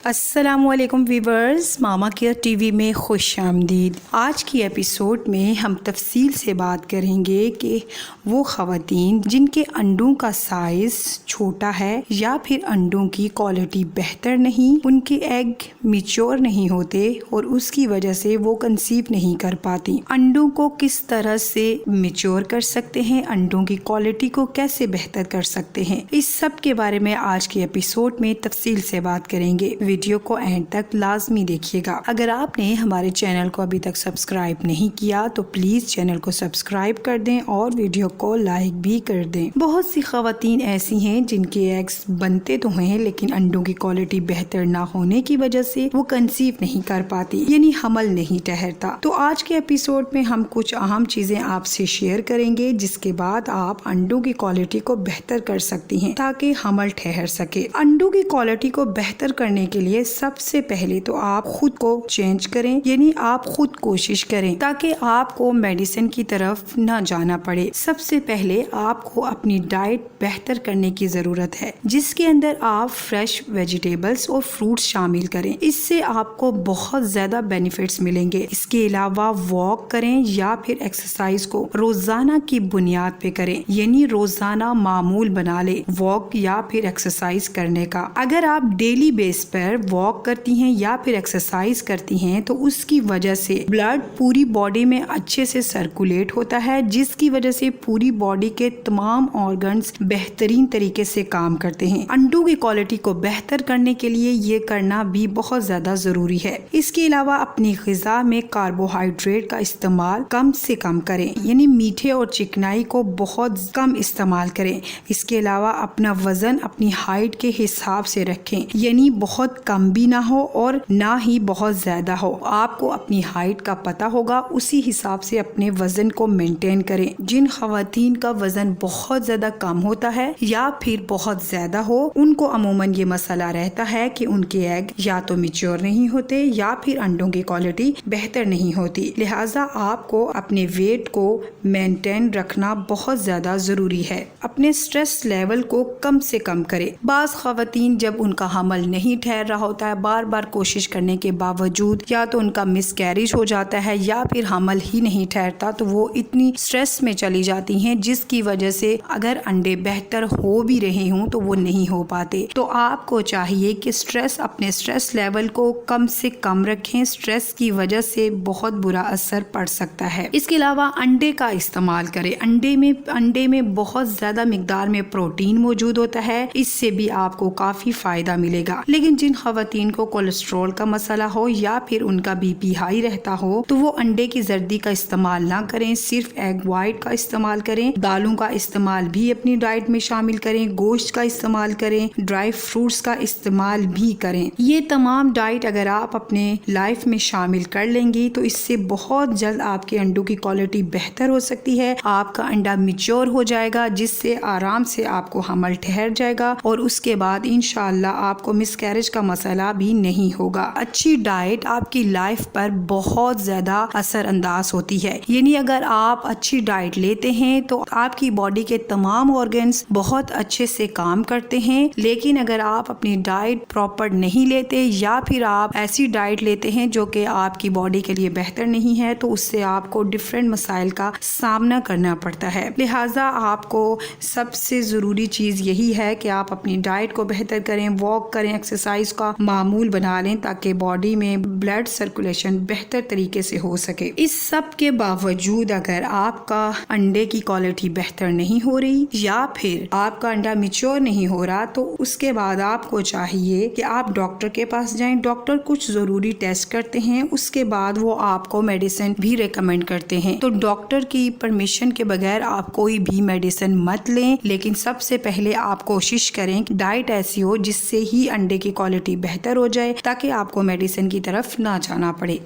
السلام علیکم ویورز، ماما care T V میں خوش آمدید۔ آج کی ایپیسوڈ میں ہم تفصیل سے بات کریں گے کہ وہ خواتین جن کے انڈوں کا سائز چھوٹا ہے یا پھر انڈوں کی کوالٹی بہتر نہیں، ان کے ایگ میچور نہیں ہوتے اور اس کی وجہ سے وہ کنسیو نہیں کر پاتی، انڈوں کو کس طرح سے میچور کر سکتے ہیں، انڈوں کی کوالٹی کو کیسے بہتر کر سکتے ہیں، اس سب کے بارے میں آج کی ایپیسوڈ میں تفصیل سے بات کریں گے۔ ویڈیو کو اینڈ تک لازمی دیکھیے گا۔ اگر آپ نے ہمارے چینل کو ابھی تک سبسکرائب نہیں کیا تو پلیز چینل کو سبسکرائب کر دیں اور ویڈیو کو لائک بھی کر دیں۔ بہت سی خواتین ایسی ہیں جن کے ایگز بنتے تو ہیں لیکن انڈوں کی کوالٹی بہتر نہ ہونے کی وجہ سے وہ کنسیو نہیں کر پاتی، یعنی حمل نہیں ٹھہرتا۔ تو آج کے ایپیسوڈ میں ہم کچھ اہم چیزیں آپ سے شیئر کریں گے جس کے بعد آپ انڈوں کی کوالٹی کو بہتر کر سکتی ہیں تاکہ حمل ٹھہر سکے۔ انڈوں کی کوالٹی کو بہتر کرنے کے لیے سب سے پہلے تو آپ خود کو چینج کریں، یعنی آپ خود کوشش کریں تاکہ آپ کو میڈیسن کی طرف نہ جانا پڑے۔ سب سے پہلے آپ کو اپنی ڈائٹ بہتر کرنے کی ضرورت ہے جس کے اندر آپ فریش ویجیٹیبلز اور فروٹس شامل کریں، اس سے آپ کو بہت زیادہ بینیفٹس ملیں گے۔ اس کے علاوہ واک کریں یا پھر ایکسرسائز کو روزانہ کی بنیاد پہ کریں، یعنی روزانہ معمول بنا لیں واک یا پھر ایکسرسائز کرنے کا۔ اگر آپ ڈیلی بیس پر واک کرتی ہیں یا پھر ایکسرسائز کرتی ہیں تو اس کی وجہ سے بلڈ پوری باڈی میں اچھے سے سرکولیٹ ہوتا ہے جس کی وجہ سے پوری باڈی کے تمام آرگنز بہترین طریقے سے کام کرتے ہیں۔ انڈوں کی کوالٹی کو بہتر کرنے کے لیے یہ کرنا بھی بہت زیادہ ضروری ہے۔ اس کے علاوہ اپنی غذا میں کاربوہائیڈریٹ کا استعمال کم سے کم کریں، یعنی میٹھے اور چکنائی کو بہت کم استعمال کریں۔ اس کے علاوہ اپنا وزن اپنی ہائٹ کے حساب سے رکھیں، یعنی بہت کم بھی نہ ہو اور نہ ہی بہت زیادہ ہو۔ آپ کو اپنی ہائٹ کا پتہ ہوگا، اسی حساب سے اپنے وزن کو مینٹین کریں۔ جن خواتین کا وزن بہت زیادہ کم ہوتا ہے یا پھر بہت زیادہ ہو، ان کو عموماً یہ مسئلہ رہتا ہے کہ ان کے ایگ یا تو میچور نہیں ہوتے یا پھر انڈوں کی کوالٹی بہتر نہیں ہوتی، لہٰذا آپ کو اپنے ویٹ کو مینٹین رکھنا بہت زیادہ ضروری ہے۔ اپنے سٹریس لیول کو کم سے کم کریں۔ بعض خواتین جب ان کا حمل نہیں ٹھہر رہا ہوتا ہے، بار بار کوشش کرنے کے باوجود یا تو ان کا مس کیریج ہو جاتا ہے یا پھر حمل ہی نہیں ٹھہرتا، تو وہ اتنی سٹریس میں چلی جاتی ہیں جس کی وجہ سے اگر انڈے بہتر ہو بھی رہے ہوں تو وہ نہیں ہو پاتے۔ تو آپ کو چاہیے کہ اپنے سٹریس لیول کو کم سے کم رکھیں، سٹریس کی وجہ سے بہت برا اثر پڑ سکتا ہے۔ اس کے علاوہ انڈے کا استعمال کریں۔ انڈے میں بہت زیادہ مقدار میں پروٹین موجود ہوتا ہے، اس سے بھی آپ کو کافی فائدہ ملے گا۔ لیکن جن خواتین کو کولیسٹرول کا مسئلہ ہو یا پھر ان کا بی پی ہائی رہتا ہو تو وہ انڈے کی زردی کا استعمال نہ کریں، صرف ایگ وائٹ کا استعمال کریں۔ دالوں کا استعمال بھی اپنی ڈائٹ میں شامل کریں، گوشت کا استعمال کریں، ڈرائی فروٹس کا استعمال بھی کریں۔ یہ تمام ڈائٹ اگر آپ اپنے لائف میں شامل کر لیں گی تو اس سے بہت جلد آپ کے انڈوں کی کوالٹی بہتر ہو سکتی ہے، آپ کا انڈا میچور ہو جائے گا جس سے آرام سے آپ کو حمل ٹھہر جائے گا اور اس کے بعد انشاءاللہ آپ کو مس کیریج کا مسئلہ بھی نہیں ہوگا۔ اچھی ڈائٹ آپ کی لائف پر بہت زیادہ اثر انداز ہوتی ہے، یعنی اگر آپ اچھی ڈائٹ لیتے ہیں تو آپ کی باڈی کے تمام آرگنز بہت اچھے سے کام کرتے ہیں، لیکن اگر آپ اپنی ڈائٹ پراپر نہیں لیتے یا پھر آپ ایسی ڈائٹ لیتے ہیں جو کہ آپ کی باڈی کے لیے بہتر نہیں ہے تو اس سے آپ کو ڈفرینٹ مسائل کا سامنا کرنا پڑتا ہے۔ لہٰذا آپ کو سب سے ضروری چیز یہی ہے کہ آپ اپنی ڈائٹ کو بہتر کریں، واک کریں، ایکسرسائز کا معمول بنا لیں تاکہ باڈی میں بلڈ سرکولیشن بہتر طریقے سے ہو سکے۔ اس سب کے باوجود اگر آپ کا انڈے کی کوالٹی بہتر نہیں ہو رہی یا پھر آپ کا انڈا میچور نہیں ہو رہا تو اس کے بعد آپ کو چاہیے کہ آپ ڈاکٹر کے پاس جائیں۔ ڈاکٹر کچھ ضروری ٹیسٹ کرتے ہیں، اس کے بعد وہ آپ کو میڈیسن بھی ریکمینڈ کرتے ہیں، تو ڈاکٹر کی پرمیشن کے بغیر آپ کوئی بھی میڈیسن مت لیں، لیکن سب سے پہلے آپ کوشش کریں کہ ڈائٹ ایسی ہو جس سے ہی انڈے کی کوالٹی بہتر ہو جائے تاکہ آپ کو میڈیسن کی طرف نہ جانا پڑے۔